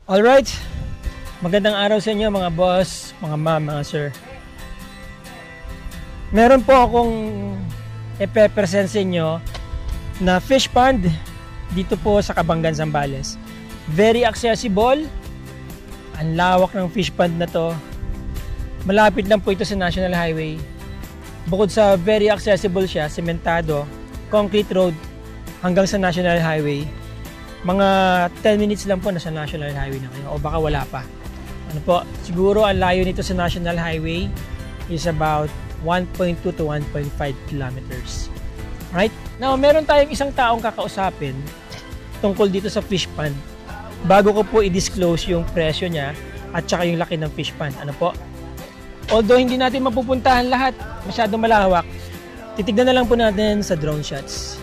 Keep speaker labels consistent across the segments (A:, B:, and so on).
A: Alright, magandang araw sa inyo mga boss, mga ma'am, mga sir. Meron po akong ipe-present sa inyo na fish pond dito po sa Cabangan, Zambales. Very accessible, ang lawak ng fish pond na to. Malapit lang po ito sa National Highway. Bukod sa very accessible siya, sementado, concrete road hanggang sa National Highway. Mga 10 minutes lang po nasa National Highway na kayo o baka wala pa. Ano po, siguro ang layo nito sa National Highway is about 1.2 to 1.5 kilometers. Right? Now, meron tayong isang taong kakausapin tungkol dito sa fish pond. Bago ko po i-disclose yung presyo niya at saka yung laki ng fish pond. Ano po? Although hindi natin mapupuntahan lahat, masyadong malawak, titignan na lang po natin sa drone shots.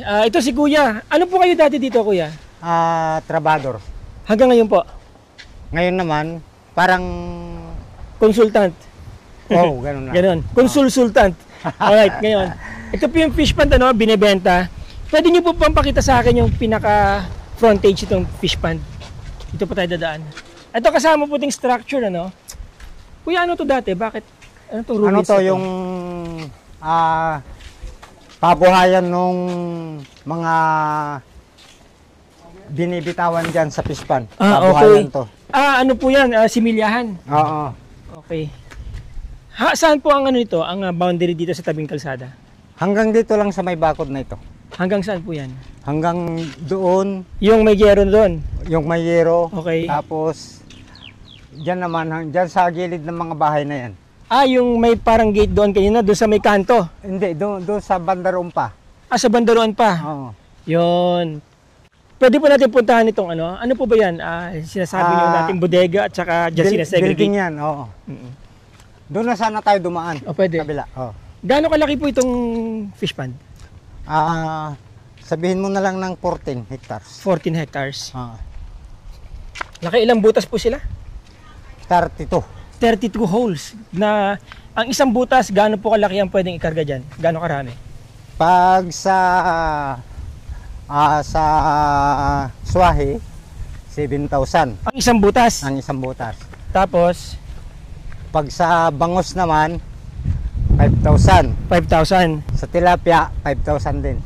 A: Ito si Kuya. Ano po kayo dati dito, Kuya?
B: Trabador.
A: Hanggang ngayon po?
B: Ngayon naman, parang...
A: Consultant.
B: Oh, ganun na.
A: Ganun. Consultant. Alright, ngayon. Ito po yung fish pond, ano, binibenta. Pwede niyo po pampakita sa akin yung pinaka frontage itong fish pond. Dito po tayo dadaan. Ito kasama po ting structure, ano? Kuya, ano to dati? Bakit? Ano to?
B: Ano to, yung... pabuhayan nung mga binibitawan dyan sa fish pond.
A: Ah,
B: pabuhayan
A: okay.
B: to.
A: Ano po yan? Similyahan?
B: Oo.
A: Okay. Saan po ang ano nito, ang boundary dito sa tabing kalsada?
B: Hanggang dito lang sa may bakod na ito.
A: Hanggang saan po yan?
B: Hanggang doon,
A: Yung may gyero doon.
B: yung may yero.
A: Okay.
B: Tapos, dyan naman, dyan sa gilid ng mga bahay na yan.
A: Yung may parang gate doon kanina, doon sa may kanto.
B: Hindi, doon sa bandaroon pa.
A: Sa bandaruan pa.
B: Oo.
A: Yun. Pwede po natin puntahan itong ano. Ano po ba yan? Sinasabi niyo natin bodega at saka dyan sinasegregate.
B: Building yan, oo. Doon na sana tayo dumaan.
A: Pwede.
B: Kabila, oo.
A: Gaano kalaki po itong fish pond?
B: Sabihin mo na lang ng 14 hectares.
A: 14 hectares.
B: Ah,
A: Laki, ilang butas po sila?
B: 32.
A: 32 holes. Na ang isang butas, gaano po kalaki ang pwedeng ikarga dyan? Gaano karami?
B: Pag sa Swahe, 7,000
A: Ang isang butas.
B: ang isang butas.
A: Tapos,
B: Pag sa Bangos naman, 5,000.
A: 5,000.
B: Sa Tilapia, 5,000 din.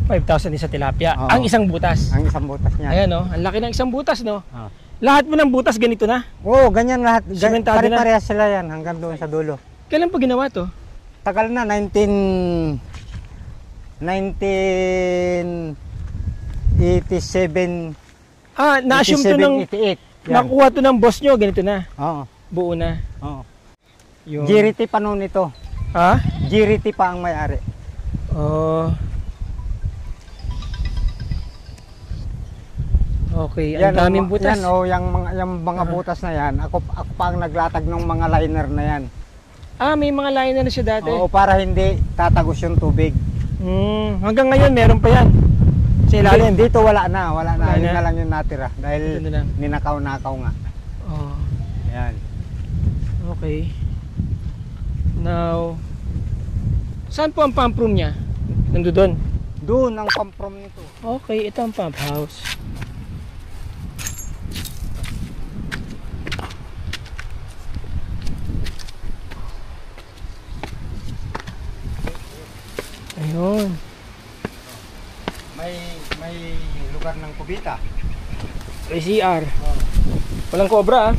A: 5,000 din sa tilapia.
B: Oo.
A: Ang isang butas.
B: Ang isang butas niya.
A: Ayan, no? Ang laki ng isang butas, no?
B: Ah.
A: Lahat mo ng butas ganito na.
B: Oo, ganyan lahat.
A: Sementado na.
B: Pare-parehas sila yan hanggang doon sa dulo.
A: Kailan pa ginawa to?
B: Tagal na, 1987.
A: Na-assume to ng
B: 88. Yan.
A: nakuha to ng boss nyo, ganito na.
B: Oo.
A: Buo na.
B: Oo.
A: Yung...
B: GRT pa noon ito.
A: Ha?
B: GRT pa ang may-ari.
A: Oh. Okay, ang daming butas.
B: Yan, yung mga butas na yan. Ako pa ang naglatag ng mga liner na yan.
A: May mga liner na siya dati.
B: Oo, para hindi tatagos yung tubig.
A: Hanggang ngayon meron pa yan. Sa ilalim.
B: Dito wala na.
A: Wala
B: Yun
A: na.
B: na lang yung natira. Dahil
A: Ito na lang.
B: ninakaw-nakaw nga.
A: Oh.
B: Yan.
A: Okay. Now, saan po ang pump room niya? Nandoon.
B: Doon ang pamprom nito.
A: Okay, ito ang pump house. Ayun.
B: May lugar ng kubita.
A: May CR. Walang cobra, ah.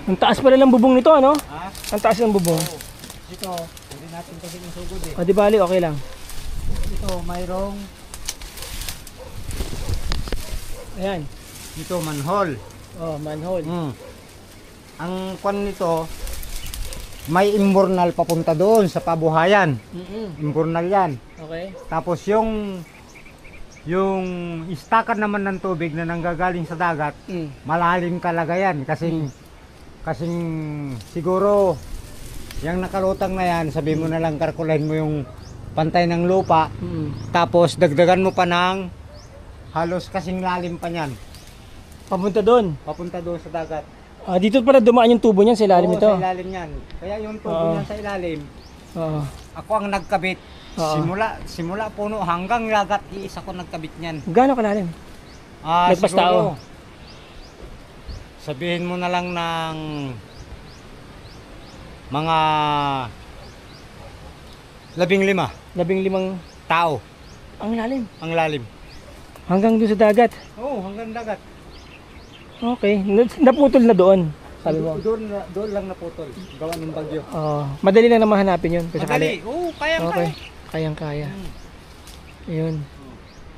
A: Ang taas pala ng bubong nito, ano?
B: Ha?
A: Ang taas ng bubong.
B: Dito, hindi natin kasi isugod eh.
A: Di bali, okay lang.
B: Dito, mayroong
A: Ayan.
B: dito manhole.
A: Manhole.
B: Ang kwan nito, may imbornal papunta doon sa pabuhayan. Imbornal yan.
A: Okay.
B: Tapos yung istakan naman ng tubig na nanggagaling sa dagat, malalim talaga yan. Kasing siguro, yung nakalutang na yan, sabi mo na lang kalkulahin mo yung pantay ng lupa. Tapos dagdagan mo pa ng halos kasing lalim pa niyan.
A: Papunta doon.
B: Papunta doon sa dagat.
A: Dito pala dumaan yung tubo niyan sa ilalim
B: Oo,
A: nito.
B: sa ilalim yan. Kaya yung tubo niyan sa ilalim,
A: Oo.
B: ako ang nagkabit.
A: Oo.
B: Simula puno hanggang dagat, iisa ko nagkabit niyan.
A: Gaano kalalim? Nagpas tao.
B: Siguro, sabihin mo na lang ng mga 15
A: 15
B: tao
A: ang lalim.
B: ang lalim.
A: Hanggang doon sa dagat.
B: Oo, hanggang dagat.
A: Okay. Naputol na doon. Sabi mo.
B: Doon lang naputol. Gawa ng bagyo.
A: Madali lang naman hanapin yun. Kung sakali.
B: Madali. Oo, kayang
A: Okay. Kayang-kaya. Ayun.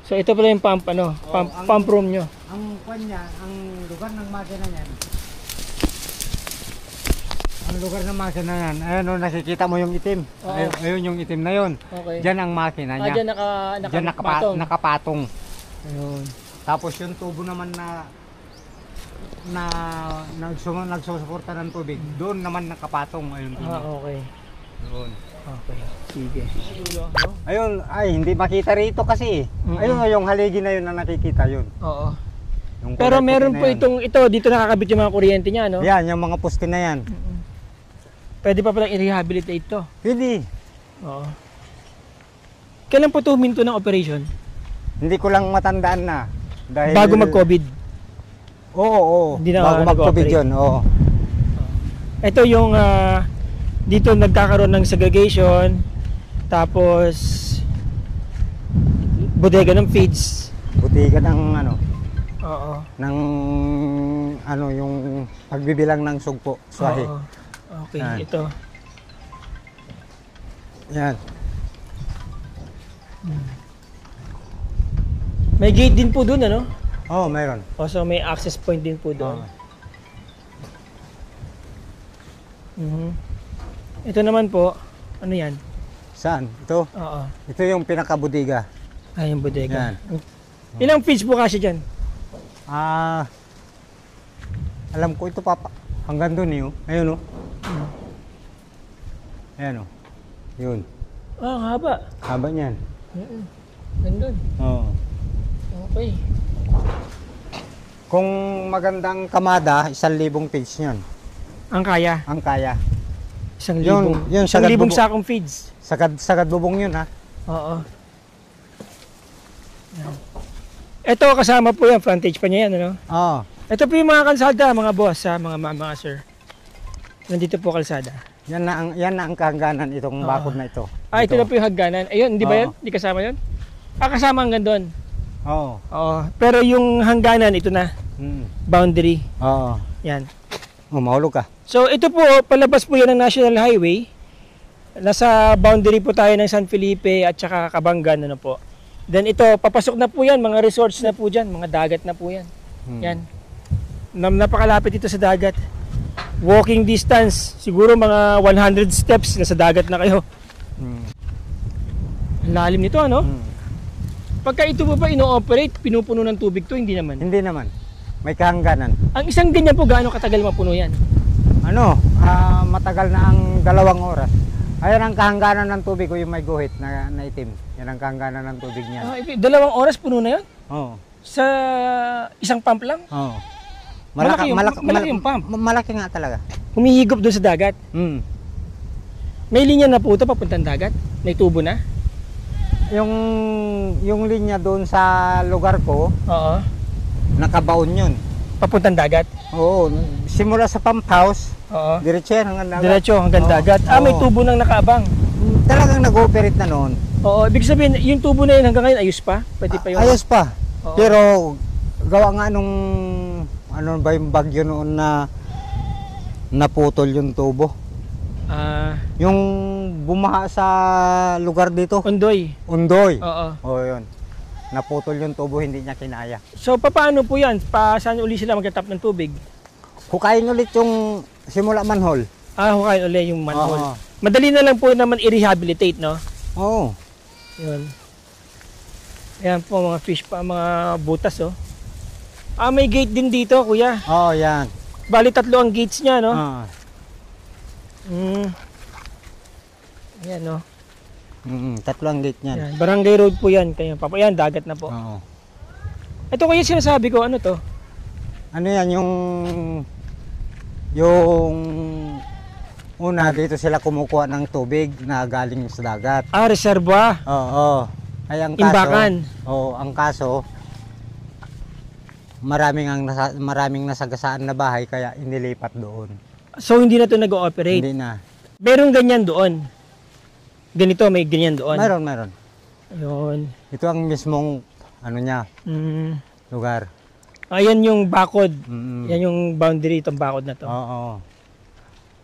A: So ito pala yung pump, pump room nyo.
B: Ang kwan niya, ang lugar ng makina niyan. Ang lugar ng makina niyan, ayun o, nakikita mo yung itim.
A: Oo.
B: Ayun yung itim na yun.
A: Okay.
B: Diyan ang makina niya.
A: Diyan
B: Diyan nakapatong.
A: Ayun.
B: Tapos yung tubo naman na nagsusuporta ng tubig, doon naman nakapatong. Ayun.
A: Okay.
B: Doon.
A: Okay. Sige.
B: Ayun, hindi makita rito kasi. Ayun yung haligi na yun na nakikita yun.
A: Oo.
B: Yung
A: Pero
B: kulay
A: meron
B: puti
A: po
B: na yan.
A: ito dito nakakabit yung mga kuryente niya, no?
B: Yan, yung mga poste na yan.
A: Pwede pa palang i-rehabilitate ito.
B: Hindi.
A: Oo. Kailan po ito huminto ng operation?
B: Hindi ko lang matandaan na. Dahil
A: Bago mag-COVID.
B: Oo.
A: Hindi na
B: Bago mag-COVID
A: nag-operate.
B: yun, oo.
A: Ito yung dito nagkakaroon ng segregation, tapos bodega ng feeds.
B: Butigan ng
A: Oo.
B: ng ano yung pagbibilang ng sugpo, swahe.
A: Oo. Okay,
B: Yan.
A: ito.
B: Yan.
A: May gate din po doon, ano?
B: Oh, mayroon.
A: So may access point din po doon. Mhm. Ito naman po, ano yan?
B: Saan? Ito.
A: Oo.
B: Ito yung pinakabudiga.
A: Ay, yung bodega.
B: Yan.
A: Ilang feeds po kasi dyan?
B: Alam ko ito papa. Hanggang doon eh. Oh. Ayun oh. Ayan oh. Yun.
A: Ang haba.
B: Haba niyan.
A: Nandun.
B: Oo.
A: Okay.
B: Kung magandang kamada, 1,000 feeds niyan.
A: Ang kaya?
B: Ang kaya.
A: 1,000.
B: Yun,
A: 1,000 sakong feeds.
B: Sagad bubong yun ha.
A: Oo. Yan. Ito kasama po yan, frontage pa niya yan, ano?
B: Oo.
A: Ito po yung mga kalsada, mga boss, ha, mga sir. Nandito po kalsada.
B: Yan na ang kahangganan itong bakod na ito.
A: Ito na po yung hagganan. Ayun, hindi ba yan? Hindi kasama yun? Kasama hanggang doon.
B: Oo.
A: Oo. Pero yung hangganan, ito na. Boundary.
B: Oo.
A: Yan.
B: Mahulog ka.
A: So ito po, palabas po yan ng National Highway. Nasa boundary po tayo ng San Felipe at saka Cabangan, ano po. Then ito, papasok na po yan, mga resorts na po dyan, mga dagat na po yan. Yan. Napakalapit ito sa dagat. Walking distance, siguro mga 100 steps, nasa dagat na kayo. Ang lalim nito, ano? Pagka ito ba ino-operate, pinupuno ng tubig to, hindi naman?
B: Hindi naman. May kahangganan.
A: Ang isang ganyan po, gaano katagal mapuno yan?
B: Matagal na ang 2 oras. Ayan ang kahangganan ng tubig ko, yung may guhit na itim. Yan ang kahangganan ng tubig niya.
A: 2 oras puno na yan?
B: Oo.
A: Sa isang pump lang?
B: Oo.
A: Malaki yung pump.
B: Malaki nga talaga.
A: Humihigop doon sa dagat. May linya na po ito papuntang dagat? May tubo na?
B: Yung linya doon sa lugar ko,
A: Oo.
B: nakabaon yun.
A: Papuntang dagat?
B: Oo. Simula sa pump house,
A: Oo.
B: diretso yan hanggang dagat.
A: Diretso hanggang dagat. May tubo nang nakaabang.
B: Talagang nag-ooperate na noon.
A: Oo. Ibig sabihin, yung tubo na yun hanggang ngayon, ayos pa? Pwede pa yun?
B: Ayos pa.
A: Oo.
B: Pero gawa nga nung ano ba yung bagyo noon na naputol yung tubo. Yung bumaha sa lugar dito.
A: Undoy.
B: Undoy.
A: Oo.
B: Oo, yun. Naputol yung tubo, hindi niya kinaya.
A: So, paano po yan? Saan uli sila mag-tap ng tubig?
B: Hukayin ulit yung simula manhole.
A: Hukayin uli yung manhole.
B: Oo.
A: Madali na lang po naman i-rehabilitate, no?
B: Oo.
A: Yun. Ayan po mga fish pa, mga butas, oh. May gate din dito, kuya.
B: Oo, yan.
A: Bali 3 ang gates niya, no? Ayan, no?
B: 3 ang gate niyan.
A: Ayan. Barangay road po yan. Kaya, yan, dagat na po.
B: Oo.
A: Ito kuya sinasabi ko, ano to?
B: Ano yan, yung una dito sila kumukuha ng tubig na galing sa dagat.
A: Reservoir.
B: Oo. Ay ang kaso,
A: Imbakan.
B: ang kaso maraming nasagasaan na bahay kaya inilipat doon.
A: So hindi na to nag-ooperate?
B: Hindi na.
A: Merong ganyan doon. Ganito, may ganyan doon.
B: Meron.
A: Ayun.
B: Ito ang mismong ano niya, lugar.
A: Ayan yung bakod. Yan yung boundary itong bakod na to.
B: Oo.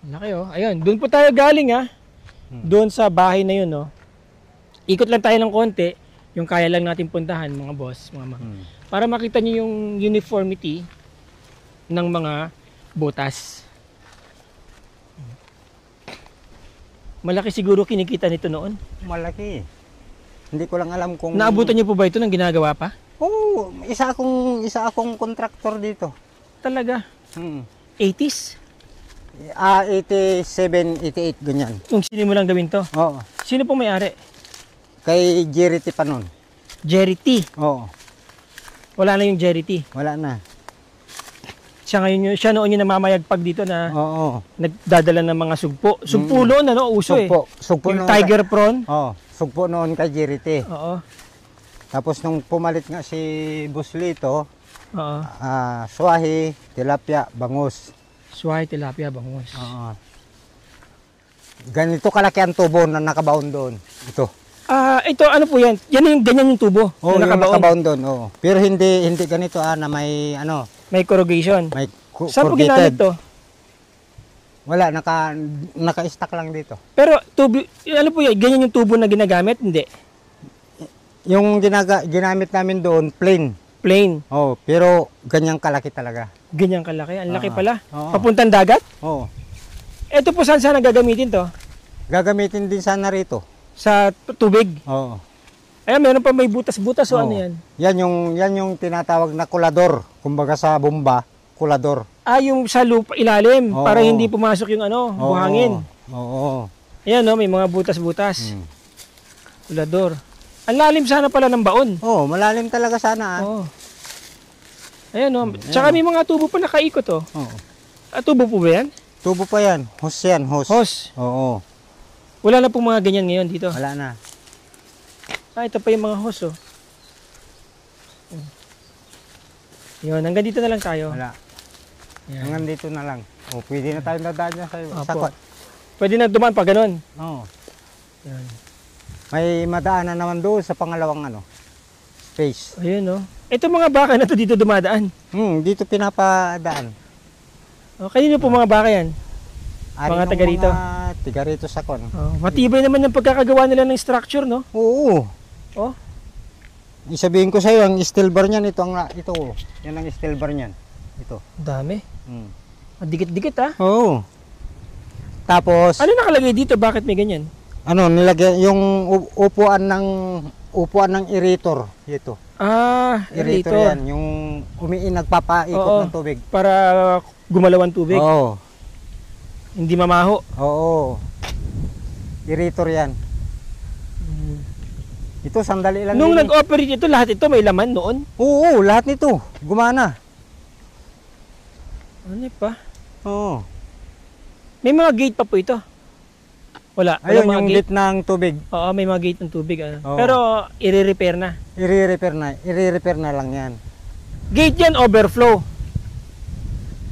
A: Laki oh. Ayun, doon po tayo galing Doon sa bahay na yun, no. Ikot lang tayo ng konti, yung kaya lang natin puntahan, mga boss, mga para makita niyo yung uniformity ng mga butas. Malaki siguro kinikita nito noon.
B: Malaki. Hindi ko lang alam kung
A: naabutan niyo po ba ito ng ginagawa pa?
B: Oo, isa akong contractor dito.
A: Talaga? 80s?
B: 87, 88 ganyan.
A: Nung sinimulang gawin to?
B: Oo.
A: Sino po may-ari?
B: Kay Jerry T pa nun.
A: Jerry T?
B: Oo.
A: Wala na yung Jerry T?
B: Wala na.
A: Siya noon yung namamayagpag dito na nagdadala ng mga sugpo. Sugpo noon, uso
B: Sugpo
A: yung
B: noon.
A: tiger prawn.
B: Oo. Sugpo noon kay Jerry T.
A: Oo.
B: Tapos nung pumalit nga si Buslito,
A: Oo.
B: swahe, tilapia, bangus.
A: Swahe, tilapia, bangus.
B: Oo. Ganito kalaki ang tubo na nakabaon doon. Ito.
A: Ito ano po yan? Ganyan yung tubo.
B: Oo, yung nakabaon doon. Oo. Pero hindi ganito na may
A: may corrugation. Saan po ginamit to?
B: Wala, naka-stack lang dito.
A: Pero tubo, ano po yan? Ganyan yung tubo na ginagamit? Hindi.
B: Yung ginamit namin doon, plain.
A: Plain.
B: Oh, pero ganyang kalaki talaga.
A: Ganyan kalaki. Ang laki pala.
B: Oo.
A: Papuntang dagat?
B: Oo.
A: Ito po saan gagamitin to?
B: Gagamitin din sana rito.
A: Sa tubig?
B: Oo.
A: Ayan, meron pa may butas-butas o ano yan?
B: Yan yung tinatawag na kulador. Kumbaga sa bomba, kulador.
A: Ah, yung sa lupa ilalim
B: Oo.
A: para hindi pumasok yung ano, buhangin.
B: Oo.
A: Ayan, no, may mga butas-butas. Tulador. Ang lalim sana pala ng baon.
B: Oo, malalim talaga sana.
A: Oo. Ayan, no. Tsaka may mga tubo pa nakaikot, oh.
B: Oo.
A: Tubo po ba yan?
B: Tubo pa yan. Hose yan, hose.
A: Hose.
B: Oo.
A: Wala na pong mga ganyan ngayon dito.
B: Wala na.
A: Ah, ito pa yung mga hose, oh. Yun, hanggang dito na lang tayo.
B: Wala.
A: Yan.
B: Hanggang dito na lang. O, pwede na tayong dadaan dyan sa
A: Opo.
B: sakot.
A: Pwede na dumaan pa ganun.
B: Oo.
A: Yan.
B: May madaanan naman doon sa pangalawang space.
A: Ayun, no. Ito mga baka na to dito dumadaan.
B: Dito pinapadaan.
A: Oh, kanino po mga baka yan? Mga taga rito?
B: Taga rito sa kon.
A: Oh, matibay naman yung pagkakagawa nila ng structure, no?
B: Oo.
A: Oh.
B: Isabihin ko sa iyo, ang steel bar niyan, ito. Yan ang steel bar niyan. Ito.
A: Dami. Dikit-dikit, ah.
B: Oo. Tapos,
A: Ano nakalagay dito? Bakit may ganyan?
B: nilagay yung upuan ng aerator. Ito.
A: Ah,
B: Aerator
A: dito.
B: yan. Yung nagpapaikot
A: Oo.
B: ng tubig.
A: Para gumalaw ang tubig.
B: Oo.
A: Hindi mamaho.
B: Oo. Aerator yan. Ito, sandali lang.
A: Nung
B: din.
A: nag-operate ito, lahat ito may laman noon?
B: Oo, lahat nito. Gumana.
A: Ano pa?
B: Oo.
A: May mga gate pa po ito. Wala. Wala
B: Ayun,
A: mga
B: yung gate ng tubig.
A: Oo, may mga gate ng tubig. Ano.
B: Oo.
A: Pero, i-repair na.
B: I-repair na lang yan.
A: Gate yan, overflow.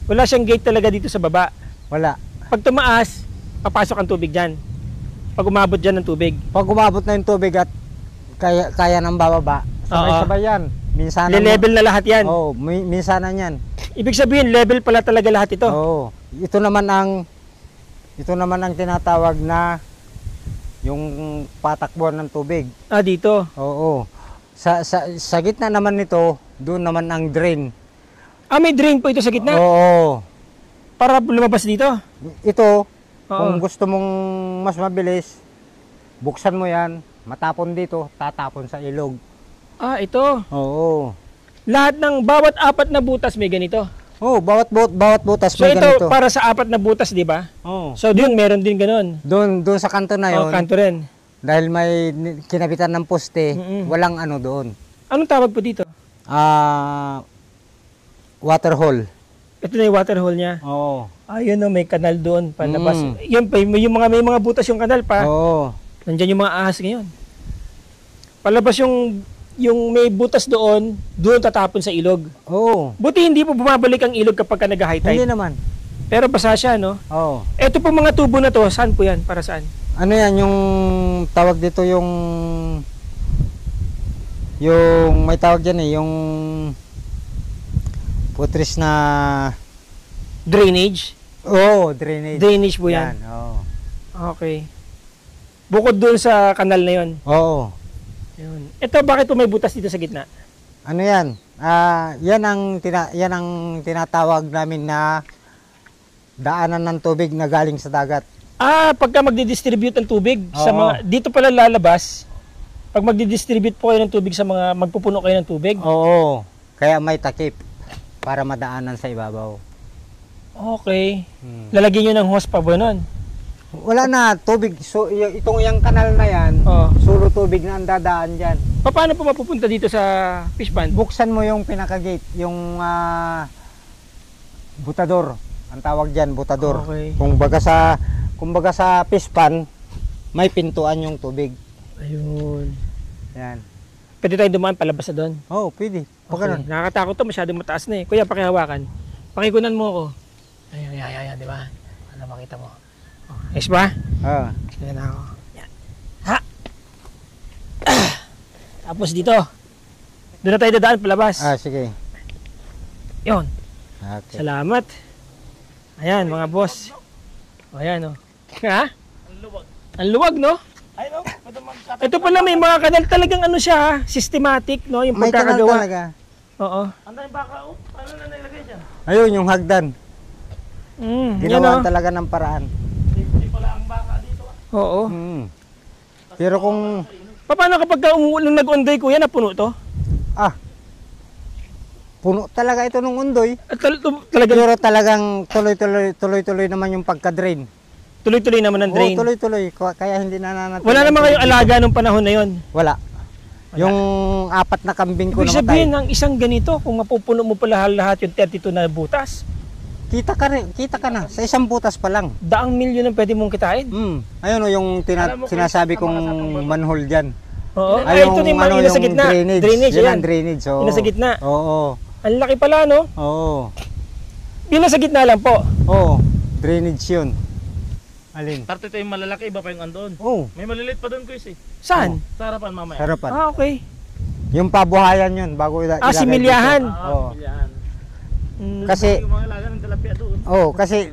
A: Wala siyang gate talaga dito sa baba.
B: Wala.
A: Pag tumaas, papasok ang tubig dyan. Pag umabot dyan ng tubig.
B: Pag umabot na yung tubig at kaya nang bababa, sabay-sabay yan. Minsanan
A: Le-level na lahat yan.
B: Oo, minsanan yan.
A: Ibig sabihin, level pala talaga lahat ito.
B: Oo. Ito naman ang tinatawag na yung patakbuhan ng tubig.
A: Ah, dito.
B: Oo. Sa gitna naman nito, doon naman ang drain.
A: Ah, may drain po ito sa gitna?
B: Oo.
A: Para lumabas dito?
B: Ito,
A: Oo.
B: kung gusto mong mas mabilis, buksan mo yan, matapon dito, tatapon sa ilog.
A: Ah, ito.
B: Oo.
A: Lahat ng bawat apat na butas may ganito.
B: Oh, bawat butas
A: So
B: may
A: ito
B: ganito.
A: para sa apat na butas, di ba?
B: Oh.
A: So doon meron din ganun.
B: Doon sa kanto na
A: Oh,
B: 'yon.
A: kanto rin.
B: Dahil may kinabitan ng poste,
A: Mm-mm.
B: walang ano doon.
A: Anong tawag po dito?
B: Water hole.
A: Ito na yung water hole niya.
B: Oo.
A: Ayun no, may kanal doon palabas. Yan pa, may mga butas yung kanal pa.
B: Oo.
A: Nandiyan yung mga ahas ngayon. Palabas yung may butas doon tatapon sa ilog.
B: Oo.
A: Buti hindi po bumabalik ang ilog kapag nag-high
B: Hindi
A: tide.
B: naman.
A: Pero basa siya, no?
B: Oo.
A: Ito po mga tubo na to, saan po yan? Para saan?
B: Ano yan, yung tawag dito yung may tawag dyan yung putris na
A: Drainage?
B: drainage.
A: Drainage po yan.
B: Oo.
A: Okay. Bukod doon sa kanal na yon.
B: Oo.
A: Yun. Ito, bakit po may butas dito sa gitna?
B: Ano yan? Yan ang tinatawag namin na daanan ng tubig na galing sa dagat.
A: Ah, pagka magdi-distribute ng tubig sa
B: Oo.
A: mga dito pala lalabas. Pag magdi-distribute po kayo ng tubig sa mga magpupuno kayo ng tubig.
B: Oo. Kaya may takip para madaanan sa ibabaw.
A: Okay. Lalagyan niyo ng hose pa ba nun?
B: Wala na tubig. So itong yung kanal na yan,
A: Oo.
B: solo tubig na ang dadaan diyan.
A: Paano po mapupunta dito sa fish pond?
B: Buksan mo yung pinaka-gate, yung butador. Ang tawag diyan, butador.
A: Okay.
B: Kumbaga sa fish pond, may pintuan yung tubig.
A: Ayun.
B: Yan.
A: Pwede tayo dumaan palabas na doon.
B: Oh, pwede. Pag ganun.
A: Nakakatakot to, masyadong mataas na eh. Kuya, pakihawakan. Pakikunan mo ako. Ayan, di ba? Ano makita mo? Oh, ayos ba?
B: Ah.
A: Ayan ako. Yan. Ha! Tapos dito. Doon na tayo dadaan palabas.
B: Sige.
A: Yun.
B: Okay.
A: Salamat. Ayan, mga boss. O, ayan, o. Ha? Ang luwag, no?
C: Ay, no?
A: Ito pala may mga kanal talagang ano siya, ha? Systematic, no? Yung
B: May kanal
A: pagkakagawa.
B: talaga.
A: Oo.
C: Ang daming baka, oh. Paano na nilagay dyan?
B: Ayun, yung hagdan.
A: Yan,
B: Ginawa
A: o.
B: talaga ng paraan.
C: Hindi pala ang baka dito.
A: Oo.
B: Pero kung
A: Paano kapag nung nag-onday, kuya, napuno to?
B: puno talaga ito nung undoy,
A: Talagang
B: pero talagang tuloy-tuloy naman yung pagka-drain.
A: tuloy-tuloy naman ang drain.
B: Oo, tuloy-tuloy. Kaya hindi na nanatili.
A: Wala naman kayong alaga nung panahon na yon.
B: Wala. Yung 4 na kambing ko
A: Ibig
B: namatay.
A: sabihin, ng isang ganito, kung mapupuno mo pala lahat yung 32 na butas,
B: Kita ka na. Sa isang butas pa lang.
A: daang milyon ang pwede mong kitain.
B: Ayun o yung
C: Alam mo,
B: sinasabi
C: Chris,
B: kong
C: ang mga sakong
B: manhole dyan.
A: Oo.
B: Ay,
A: Ay, ito na yung yung nasa gitna. Drainage,
B: yan
A: yan.
B: ang drainage. Oo.
A: Yung nasa gitna.
B: Oo.
A: Ang laki pala, no?
B: Oo.
A: Yung nasa gitna lang po.
B: Oo. Drainage yun. Alin?
C: Parte ito yung malalaki, iba pa yung andon.
B: Oo.
C: May maliliit pa doon, Chris, eh.
A: Saan?
C: Sa harapan mamaya.
B: Harapan.
A: Ah, okay.
B: Yung pabuhayan yun bago ilagay
A: similyahan.
B: dito. Oo.
C: Pilihan.
B: Kasi
C: Yung mga ilagan ng tilapia doon.
B: kasi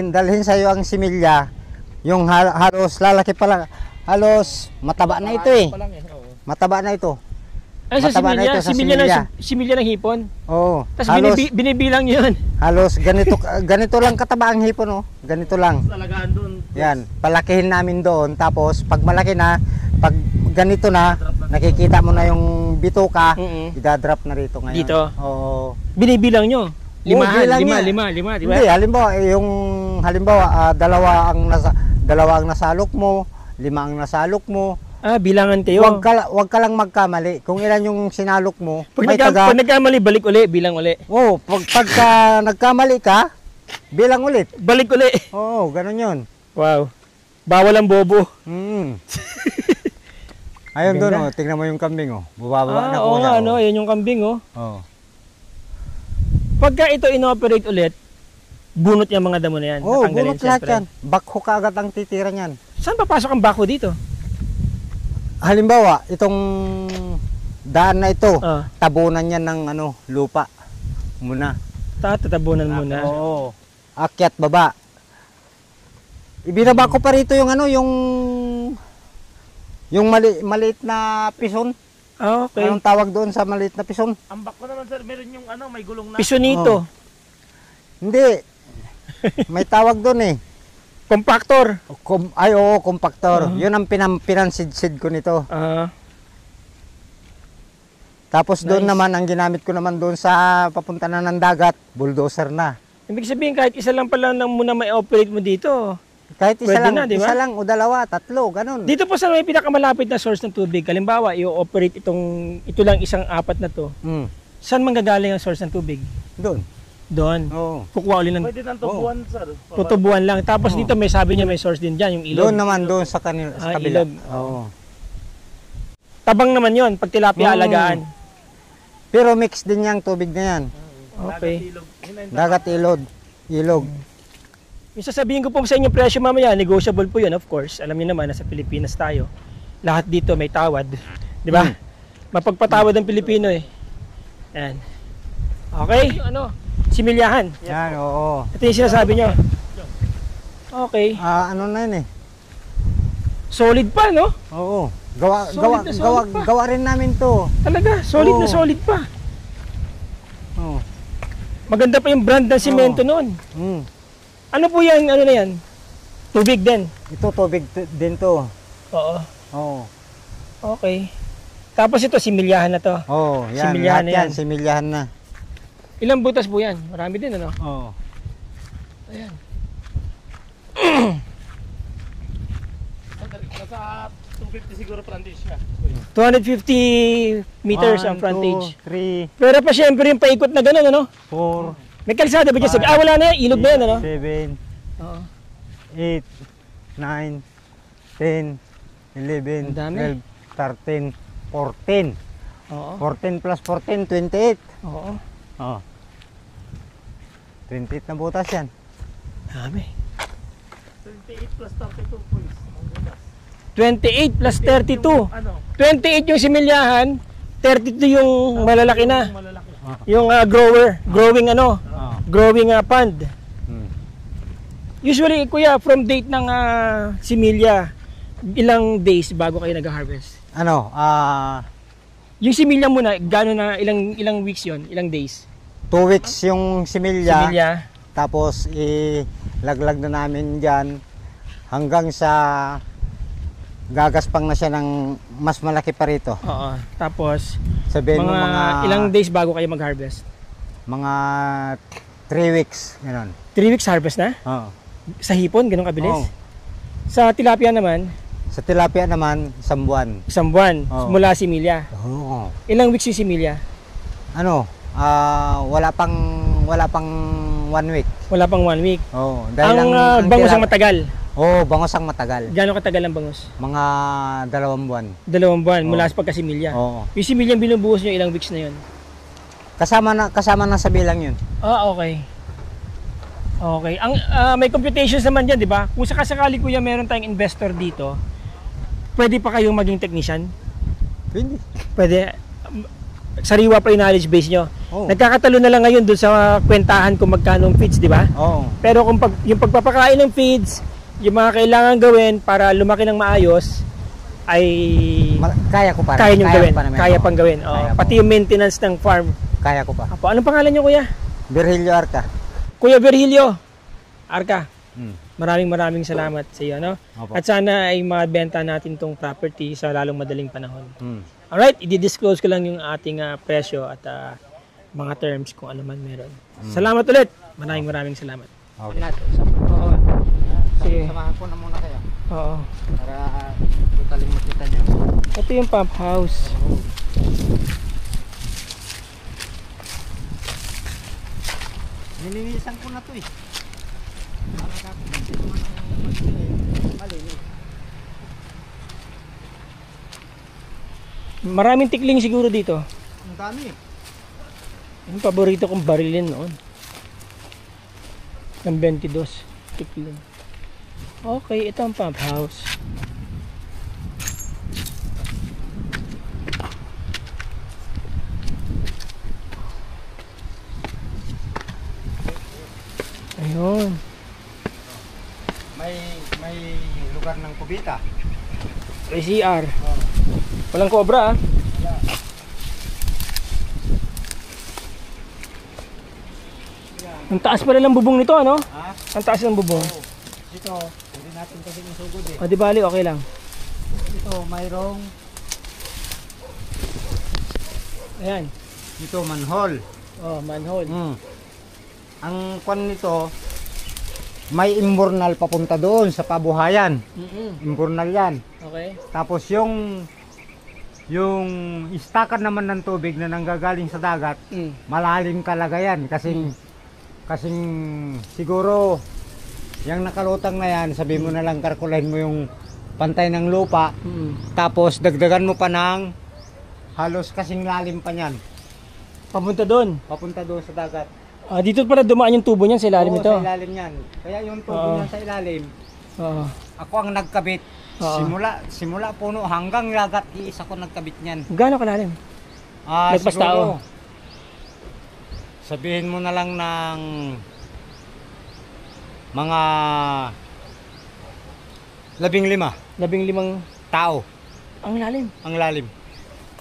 B: dalhin sa iyo ang similya. Yung halos lalaki pa lang. Halos mataba na ito eh.
C: Pa lang, eh. Oo.
B: Mataba na ito.
A: Ay, sa
B: Mataba na
A: similya.
B: ito sa
A: Similya ng,
B: similya.
A: similya ng hipon.
B: Oo.
A: Tapos
B: Halos
A: binibilang yun.
B: halos ganito lang kataba ang hipon oh. Ganito lang.
C: Talagaan doon.
B: Yan, palakihin namin doon. Tapos pag malaki na, pag ganito na, nakikita mo na yung bituka, idadrop na rito ngayon.
A: Dito?
B: Oo.
A: Binibilang nyo. Limahan,
B: bilang niya.
A: lima, di ba?
B: Hindi, halimbawa, dalawa ang nasalok mo, 5 ang nasalok mo.
A: Ah, bilangan kayo.
B: Wag ka lang magkamali. Kung ilan yung sinalok mo,
A: Pag nagkamali, balik uli, bilang uli.
B: Oh, pagka nagkamali ka, bilang ulit.
A: Balik uli.
B: Oo, ganun 'yun.
A: Wow. Bawal ang bobo.
B: Ayun
A: Ganda.
B: doon, tingnan mo yung kambing oh. Bubaba na
A: oo
B: kuya.
A: nga,
B: oh.
A: ano, yan yung kambing, oh.
B: Oo.
A: Pagka ito inoperate ulit, bunot yung mga damo na yan.
B: Oh,
A: Natanggalin,
B: bunot lahat
A: syempre.
B: yan. Backhoe ka agad ang titira niyan.
A: Saan papasok ang bako dito?
B: Halimbawa, itong daan na ito,
A: Ah,
B: tabunan niyan ng lupa muna.
A: tatabunan muna.
B: Oo. Akyat baba. Ibinaba ko pa rito yung maliit na pison.
A: Ah, okay.
B: Anong tawag doon sa maliit na pison?
C: Ang bako naman, sir, meron yung may gulong na.
A: Pisonito.
B: Hindi. May tawag doon eh.
A: Compactor.
B: Oo, compactor. Yun ang pinansid-sid ko nito.
A: Ah,
B: Tapos doon
A: Nice.
B: naman, ang ginamit ko naman doon sa papunta na ng dagat, bulldozer na.
A: ibig sabihin kahit isa lang pala nang muna may operate mo dito.
B: Kahit isa
A: Pwede
B: lang,
A: na, di ba?
B: isa lang o dalawa, 3, ganun.
A: Dito po sa may pinakamalapit na source ng tubig, halimbawa, i-operate ito lang isang 4 na to. Saan manggagaling ang source ng tubig?
B: Doon.
A: Doon.
B: Oo.
A: Kukuha ulit ng
C: Pwede nang tubuan, sir.
A: tutubuan lang. Tapos dito may sabi niya may source din dyan, yung ilog.
B: Doon naman, doon sa
A: Ah,
B: kabila.
A: ilog.
B: Oo.
A: Tabang naman yon pag tilapia alagaan.
B: Pero mix din yung tubig na yan.
A: Okay.
B: Dagat, ilog.
A: Yung sasabihin ko po sa inyo presyo mamaya, negotiable po yun, of course. Alam niyo naman, nasa Pilipinas tayo. Lahat dito may tawad. Di ba? Mapagpatawad ang Pilipino eh. Yan. Okay? Ano? Similyahan.
B: Yan, oo.
A: Ito yung sinasabi nyo. Okay.
B: Ano na yun eh.
A: Solid pa, no?
B: Oo.
A: Solid na solid pa.
B: Gawa rin namin to.
A: Talaga, solid na
B: Oo.
A: solid pa.
B: Oo.
A: Maganda pa yung brand ng simento noon. Ano po yan? Ano na yan? Tubig din.
B: Ito tubig din to.
A: Oo.
B: Oo.
A: Okay. Tapos ito, similyahan na to.
B: Oo, yan.
A: Similyahan
B: Lahat
A: na yan.
B: yan, similyahan na.
A: Ilang butas po yan? Marami din, ano?
B: Oo.
A: Ayan.
C: Nasa 250 siguro frontage siya.
A: 250 meters ang
B: 1,
A: frontage.
B: 2, 3,
A: Pero pa syempre yung paikot na gano'n, ano?
B: 4,
A: May kalsada ba dyan? Wala na yan. Ilog na yan, ano?
B: 7,
A: Oo.
B: 8, 9, 10, 11,
A: Ang dami.
B: 12, 13, 14.
A: Oo.
B: 14 plus 14, 28.
A: Oo.
B: Oh. 28 na butas yan.
A: Dami.
C: 28 plus 32 points.
A: 28 plus 32.
C: Ano?
A: 28 yung similyahan, 32 yung malalaki na.
C: Malalaki.
A: Yung growing ano. growing pond.
B: Hmm.
A: Usually, kuya, from date ng similya, ilang days bago kayo nag-harvest?
B: Ano,
A: Yung similya muna, gano'n na, ilang weeks yon, ilang days?
B: 2 weeks yung similya.
A: Similya.
B: Tapos ilaglag na namin dyan hanggang sa gagaspang na siya ng mas malaki pa rito.
A: Oo. Tapos,
B: Sabihin mo mga
A: ilang days bago kayo mag-harvest?
B: mga 3 weeks, gano'n.
A: 3 weeks harvest na?
B: Oo.
A: Sa hipon, gano'ng kabilis?
B: Oo.
A: Sa tilapia naman,
B: Sa tilapia naman, 1 buwan.
A: isang buwan,
B: Oo.
A: mula similya.
B: Oo.
A: Ilang weeks yung similya?
B: Ano, wala pang 1 week.
A: Wala pang 1 week.
B: Oo.
A: Ang bangus ang matagal.
B: Oo, bangos ang matagal.
A: Gano'ng katagal ang bangus?
B: Mga 2 buwan.
A: 2 buwan,
B: Oo.
A: mula sa pagkasimilya.
B: Oo.
A: Yung similya binubuhos nyo, ilang weeks na yun?
B: Kasama na sa bilang yun.
A: Okay. Okay. May computations naman dyan, di ba? Kung sakasakali kuya meron tayong investor dito, pwede pa kayong maging technician?
B: Pwede.
A: Pwede. Sariwa pa yung knowledge base nyo.
B: Oo.
A: Nagkakatalo na lang ngayon dun sa kwentahan kung magkano ang feeds, di ba?
B: Oo.
A: Pero kung yung pagpapakain ng feeds, yung mga kailangan gawin para lumaki ng maayos, ay
B: Kaya ko pa.
A: kaya nyo gawin.
B: pa naman.
A: Kaya
B: Oo.
A: pang gawin.
B: Kaya
A: Pati yung maintenance ng farm.
B: Kaya ko pa.
A: Apo, anong pangalan nyo kuya?
B: Virgilio Arca.
A: Kuya Virgilio Arca.
B: Hmm.
A: Maraming salamat sa iyo, no?
B: Opo.
A: At sana ay mabenta natin tong property sa lalong madaling panahon.
B: Hmm.
A: Alright, i-disclose ko lang yung ating presyo at mga terms kung ano man meron. Salamat ulit. Maraming salamat.
B: Okay.
A: Oo. Sige.
B: Samahan ko na muna kayo.
A: Oo.
B: Para totaling makita niyo.
A: Ito yung pump house.
B: Nilinisan ko na to eh.
A: Maraming tikling siguro dito.
B: Ang dami.
A: Yung paborito kong barilin noon. Ng 22 tikling. Okay, ito ang pump house. Ayun.
B: May lugar ng kubita.
A: May CR. Walang cobra ah. Ang taas pala ng bubong nito, ano?
B: Ha?
A: Ang taas ng bubong.
B: Dito, hindi natin kasi masugod eh.
A: O di bali, okay lang.
B: Dito, mayroong
A: Ayan.
B: dito manhole.
A: Oh, manhole.
B: Ang kwan nito, may imburnal papunta doon sa pabuhayan. Imburnal yan.
A: Okay.
B: Tapos yung istakan naman ng tubig na nanggagaling sa dagat, malalim talaga yan. Kasing siguro, yung nakalutang na yan, sabi mo na lang, kalkulahin mo yung pantay ng lupa. Tapos dagdagan mo pa ng halos kasing lalim pa niyan.
A: Papunta doon.
B: Papunta doon sa dagat.
A: Dito pala dumaan yung tubo niyan sa ilalim
B: Oo,
A: nito.
B: sa ilalim yan. Kaya yung tubo
A: Oo.
B: niyan sa ilalim,
A: Oo.
B: ako ang nagkabit.
A: Oo.
B: Simula puno hanggang lagat, iisa ko nagkabit niyan.
A: Gaano kalalim? Nagpas tao.
B: Sabihin mo na lang ng mga 15
A: 15
B: tao
A: ang lalim.
B: ang lalim.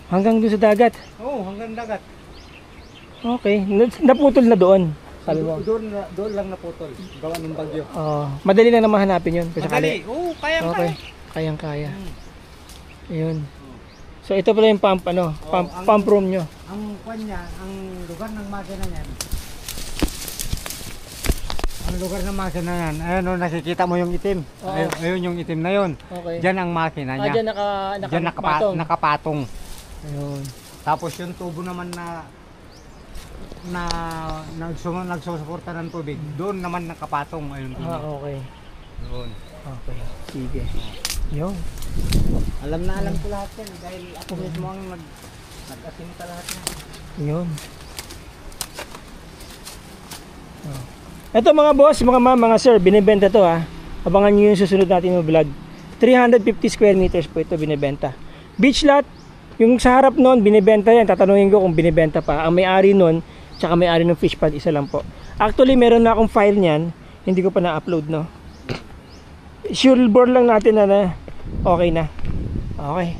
A: Hanggang doon sa dagat.
B: Oo, hanggang dagat.
A: Okay. Naputol na doon. Sabi mo.
B: Doon lang naputol. Gawa ng bagyo.
A: Madali lang naman hanapin yun. Kung sakali.
B: Madali. Oo, kayang
A: Okay.
B: kaya.
A: Kayang-kaya. Ayun. So ito pala yung pump pump room nyo.
B: Ang kwan niya, ang lugar ng makina niyan. Ang lugar ng makina niyan, ayun o, nakikita mo yung itim.
A: Oo.
B: Ayun yung itim na yun.
A: Okay.
B: Diyan ang makina niya.
A: Diyan
B: Diyan
A: nakapatong.
B: nakapatong.
A: Ayun.
B: Tapos yung tubo naman na nagsusuporta ng tubig, doon naman nakapatong. Ayun din.
A: Okay.
B: Doon.
A: Okay. Sige. Yun.
B: Alam na alam ko lahat yan dahil ako mismo ang nag-asinta lahat yan.
A: Yun. Ito mga boss, mga ma'am, mga sir, binibenta to ha. Abangan nyo yung susunod natin yung vlog. 350 square meters po ito binibenta. Beach lot, yung sa harap nun, binibenta yan. Tatanungin ko kung binibenta pa. Ang may-ari nun, tsaka may-ari ng fish pond, isa lang po. Actually, meron na akong file niyan. Hindi ko pa na-upload, no? Sure bore lang natin na okay na. Okay.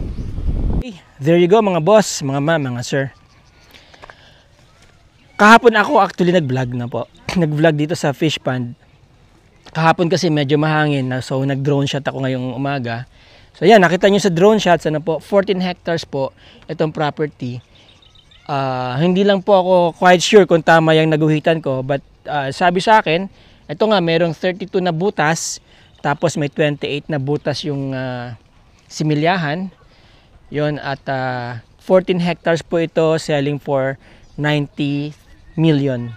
A: There you go, mga boss, mga ma'am, mga sir. Kahapon ako actually nag-vlog na po. Nag-vlog dito sa fish pond. Kahapon kasi medyo mahangin na, so nag-drone shot ako ngayong umaga. So yan, nakita nyo sa drone shots, ano po, 14 hectares po itong property. Hindi lang po ako quite sure kung tama yung naguhitan ko, but sabi sa akin, ito nga merong 32 na butas, tapos may 28 na butas yung similyahan. Yon, at 14 hectares po ito, selling for 90 million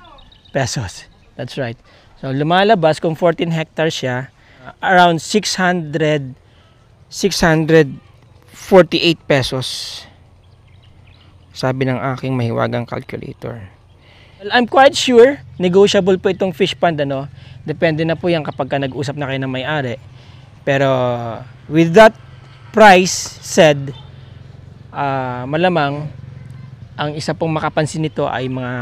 A: pesos. That's right. So lumalabas kung 14 hectares siya, around 648 pesos. Sabi ng aking mahiwagang calculator. Well, I'm quite sure negotiable po itong fish pond, ano. Depende na po yan kapag ka nag-usap na kayo ng may-ari. Pero with that price said, malamang ang isa pong makapansin nito ay mga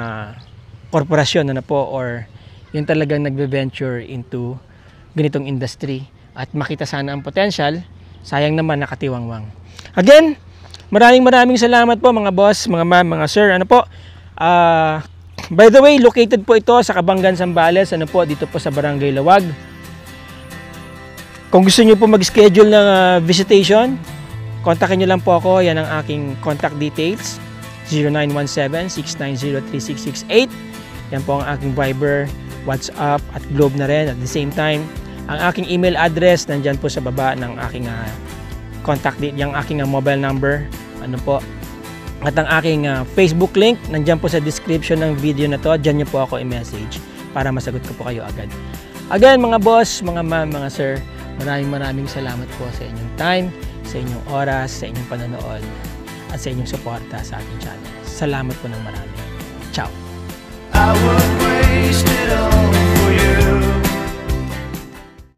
A: korporasyon, ano po, or yung talagang nagbe-venture into ganitong industry at makita sana ang potential. Sayang naman nakatiwangwang. Again, maraming salamat po mga boss, mga ma'am, mga sir. Ano po? By the way, located po ito sa Cabangan, Zambales. Ano po? Dito po sa Barangay Lawag. Kung gusto niyo po mag-schedule ng visitation, kontakin niyo lang po ako. Yan ang aking contact details. 0917-690-3668. Yan po ang aking Viber, WhatsApp at Globe na rin. At the same time, ang aking email address nandyan po sa baba ng aking contact, yung aking mobile number. Ano po? At ang aking Facebook link nandyan po sa description ng video na to. Diyan nyo po ako i-message para masagot ko po kayo agad. Again, mga boss, mga ma'am, mga sir, maraming salamat po sa inyong time, sa inyong oras, sa inyong panonood, at sa inyong suporta sa ating channel. Salamat po ng marami. Ciao!